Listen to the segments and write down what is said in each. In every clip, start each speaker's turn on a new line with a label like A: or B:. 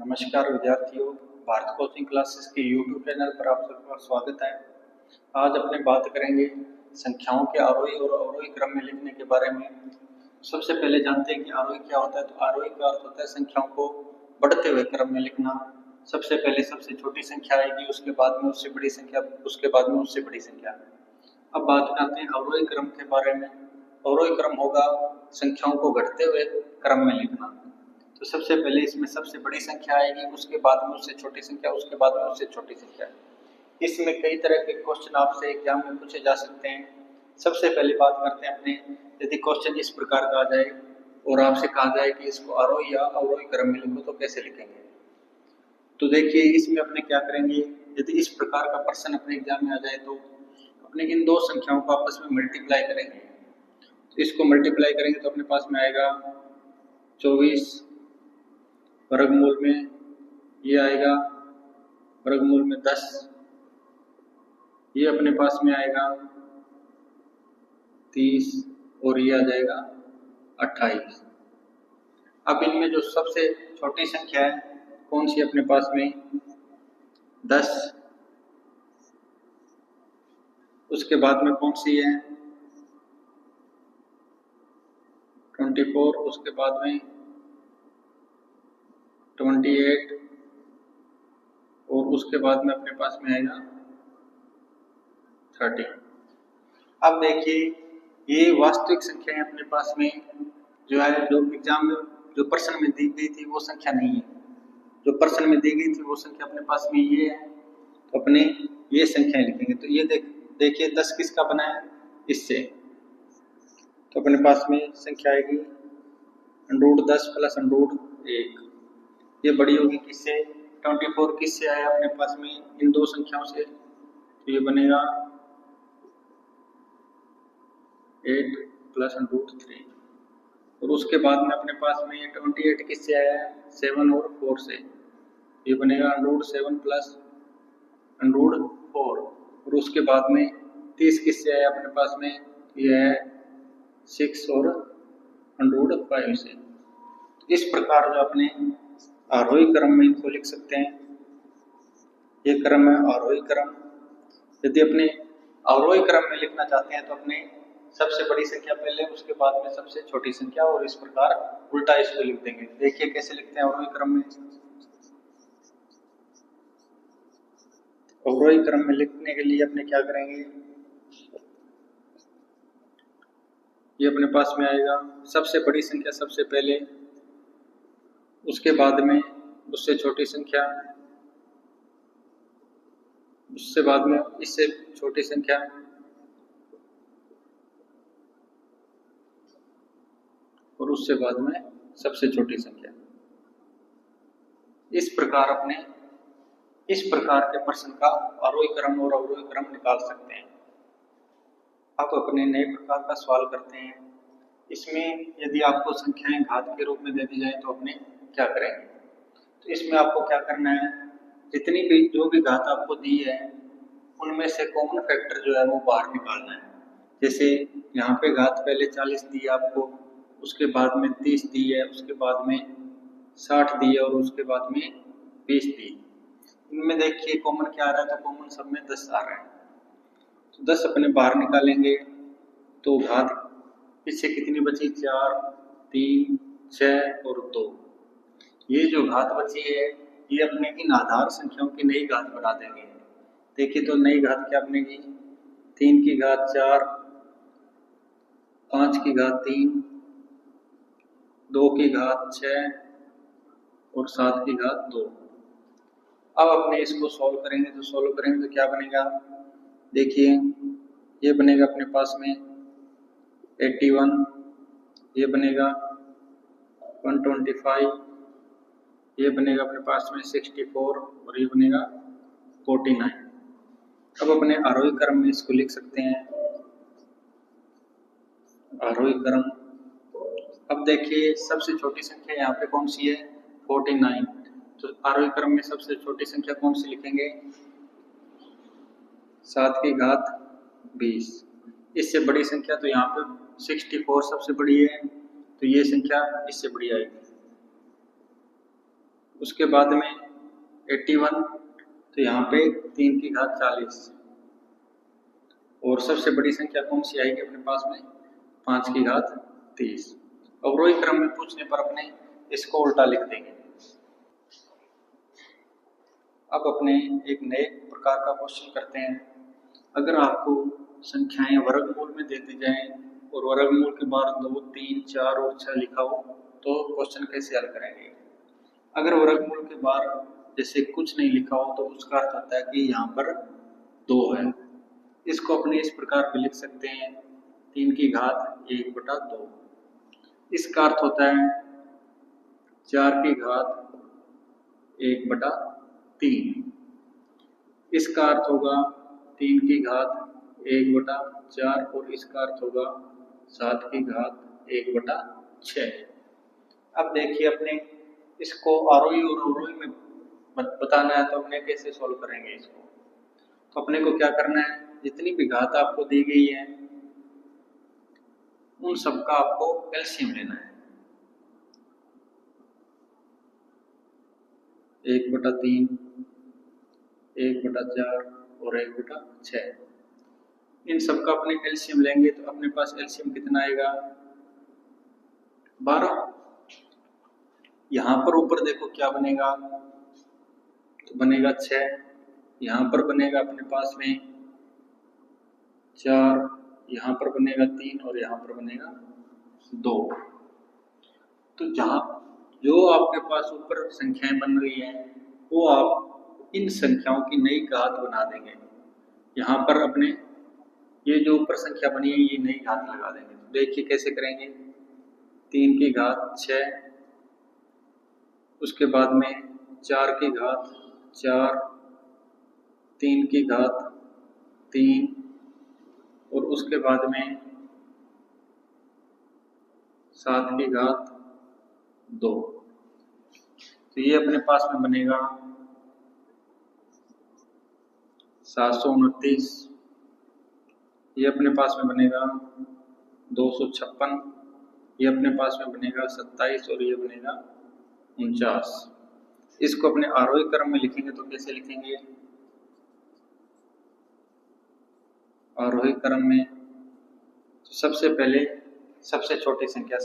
A: नमस्कार विद्यार्थियों, Bharat coaching classes के यूट्यूब चैनल पर आप सबका स्वागत है। आज अपने बात करेंगे संख्याओं के आरोही और अवरोही क्रम में लिखने के बारे में। सबसे पहले जानते हैं कि आरोही क्या होता है। तो आरोही का अर्थ होता है संख्याओं को बढ़ते हुए क्रम में लिखना। सबसे पहले सबसे छोटी संख्या आएगी, उसके बाद में उससे बड़ी संख्या, उसके बाद में उससे बड़ी संख्या। अब बात करते हैं अवरोही क्रम के बारे में। अवरोही क्रम होगा संख्याओं को घटते हुए क्रम में लिखना। तो सबसे पहले इसमें सबसे बड़ी संख्या आएगी, उसके बाद में उससे छोटी संख्या, उसके बाद में उससे छोटी संख्या। इसमें कई तरह के क्वेश्चन आपसे एग्जाम में पूछे जा सकते हैं। सबसे पहले बात करते हैं अपने, यदि क्वेश्चन इस प्रकार का आ जाए और आपसे कहा जाए कि इसको आरोही या अवरोही क्रम में लिखो तो कैसे लिखेंगे। तो देखिए इसमें अपने क्या करेंगे, यदि इस प्रकार का प्रश्न अपने एग्जाम में आ जाए तो अपने इन दो संख्याओं को आपस में मल्टीप्लाई करेंगे। तो इसको मल्टीप्लाई करेंगे तो अपने पास में आएगा 24 वर्गमूल में ये आएगा वर्गमूल में 10, ये अपने पास में आएगा 30 और ये आ जाएगा 28। अब इनमें जो सबसे छोटी संख्या है कौन सी अपने पास में 10, उसके बाद में कौन सी है 24, उसके बाद में 28 और उसके बाद में अपने पास में आएगा 30। अब देखिए ये वास्तविक संख्या है अपने पास में, जो है जो एग्जाम में जो प्रश्न में दी गई थी वो संख्या नहीं है। जो प्रश्न में दी गई थी वो संख्या अपने पास में ये है, तो अपने ये संख्याएं लिखेंगे। तो ये देखिए 10 किसका बना है, इससे। तो अपने पास में संख्या आएगी √10 प्लस √1, ये बड़ी होगी किससे, 24 किससे आया अपने पास में इन दो संख्याओं से, तो ये बनेगा 8 प्लस √3। और उसके बाद में अपने पास में 28 किससे आया है 7 और 4 से, ये बनेगा √7 प्लस √4। और उसके बाद में 30 किससे आया अपने पास में, ये है 6 और √5 से। इस प्रकार जो अपने आरोही क्रम में इनको लिख सकते हैं। ये क्रम है आरोही क्रम। यदि अपने अवरोही क्रम में लिखना चाहते हैं तो अपने सबसे बड़ी संख्या पहले, उसके बाद में सबसे छोटी संख्या, और इस प्रकार उल्टा इसको लिख देंगे। देखिए कैसे लिखते हैं अवरोही क्रम में। अवरोही क्रम में लिखने के लिए अपने क्या करेंगे, ये अपने पास में आएगा सबसे बड़ी संख्या सबसे पहले, उसके बाद में उससे छोटी संख्या, उससे बाद में इससे छोटी संख्या, और उससे बाद में सबसे छोटी संख्या। इस प्रकार अपने इस प्रकार के प्रश्न का आरोही क्रम और अवरोही क्रम निकाल सकते हैं। अब अपने नए प्रकार का सवाल करते हैं। इसमें यदि आपको संख्याएं घात के रूप में दे दी जाए तो अपने क्या करेंगे। तो इसमें आपको क्या करना है, जितनी भी जो भी घात आपको दी है उनमें से कॉमन फैक्टर जो है वो बाहर निकालना है। जैसे यहाँ पे घात पहले 40 दी है आपको, उसके बाद में 30 दी है, उसके बाद में 60 दी है और उसके बाद में 20 दी। इनमें देखिए कॉमन क्या आ रहा है, तो कॉमन सब में 10 आ रहा है। तो 10 अपने बाहर निकालेंगे तो घात पीछे कितनी बची, 4, 3, 6 और 2। ये जो घात बची है ये अपने इन आधार संख्याओं की नई घात बना देंगे। देखिए तो नई घात क्या बनेगी, 3 की घात 4, 5 की घात 3, 2 की घात 6 और 7 की घात 2। अब अपने इसको सॉल्व करेंगे तो क्या बनेगा, देखिए ये बनेगा अपने पास में 81, ये बनेगा 125, ये बनेगा अपने पास में 64 और ये बनेगा 49। अब अपने आरोही क्रम में इसको लिख सकते हैं, आरोही क्रम। अब देखिए सबसे छोटी संख्या यहाँ पे कौन सी है 49, तो आरोही क्रम में सबसे छोटी संख्या कौन सी लिखेंगे, 7 की घात 20। इससे बड़ी संख्या तो यहाँ पे 64 सबसे बड़ी है, तो ये संख्या इससे बड़ी आएगी। उसके बाद में 81, तो यहाँ पे 3 की घात 40। और सबसे बड़ी संख्या कौन सी आएगी अपने पास में? 5 की घात 30। अवरोही क्रम में पूछने पर अपने इसको उल्टा लिख देंगे। अब अपने एक नए प्रकार का क्वेश्चन करते हैं। अगर आपको संख्याएं वर्गमूल में दे दी जाएं और वर्गमूल के बाद 2, 3, 4 और 6 लिखा हो तो क्वेश्चन कैसे हल करेंगे? अगर वर्गमूल के बाद जैसे कुछ नहीं लिखा हो तो उसका अर्थ होता है कि यहाँ पर 2 है। इसको अपने इस प्रकार पे लिख सकते हैं 3 की घात 1/2। इसका अर्थ होता है 4 की घात 1/3। इसका अर्थ होगा 3 की घात 1/4 और इसका अर्थ होगा 7 की घात 1/6। अब देखिए अपने इसको आरोही और अवरोही में बताना है तो अपने कैसे सॉल्व करेंगे इसको? तो अपने को क्या करना है, जितनी भी घात आपको दी गई है उन सबका आपको एलसीएम लेना है। 1/3, 1/4 और 1/6, इन सबका अपने एलसीएम लेंगे तो अपने पास एलसीएम कितना आएगा? 12। यहाँ पर ऊपर देखो क्या बनेगा, तो बनेगा 6। यहाँ पर बनेगा अपने पास में 4, यहाँ पर बनेगा 3 और यहाँ पर बनेगा 2। तो जहाँ जो आपके पास ऊपर संख्याएं बन रही हैं वो आप इन संख्याओं की नई घात बना देंगे। यहाँ पर अपने ये जो ऊपर संख्या बनी है ये नई घात लगा देंगे। तो देखिए कैसे करेंगे, 3 की घात 6, उसके बाद में 4 की घात 4, 3 की घात 3 और उसके बाद में 7 की घात 2। तो ये अपने पास में बनेगा 729। ये अपने पास में बनेगा 256। ये अपने पास में बनेगा 27 और ये बनेगा 49। इसको अपने आरोही क्रम में लिखेंगे तो कैसे लिखेंगे? आरोही क्रम में तो सबसे पहले सबसे छोटी संख्या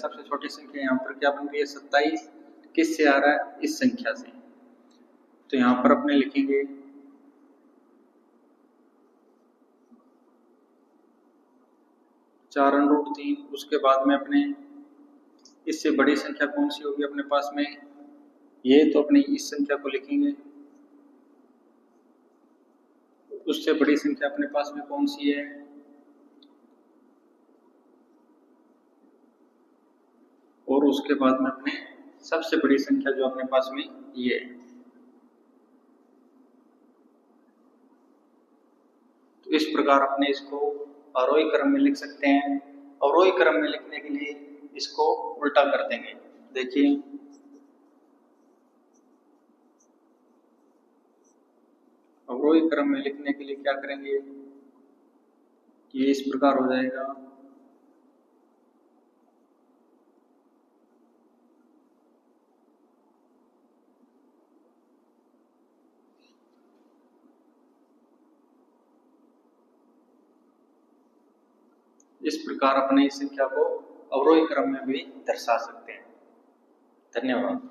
A: यहाँ पर क्या बन रही है? 27। किससे आ रहा है? इस संख्या से। तो यहाँ पर अपने लिखेंगे 4√3। उसके बाद में अपने इससे बड़ी संख्या कौन सी होगी अपने पास में? ये तो अपनी इस संख्या को लिखेंगे। उससे बड़ी संख्या अपने पास में कौन सी है? और उसके बाद में अपने सबसे बड़ी संख्या जो अपने पास में ये है। तो इस प्रकार अपने इसको आरोही क्रम में लिख सकते हैं। अवरोही क्रम में लिखने के लिए इसको उल्टा कर देंगे। देखिए अवरोही क्रम में लिखने के लिए क्या करेंगे, ये इस प्रकार हो जाएगा इस प्रकार अपने इस संख्या को अवरोही क्रम में भी दर्शा सकते हैं। धन्यवाद।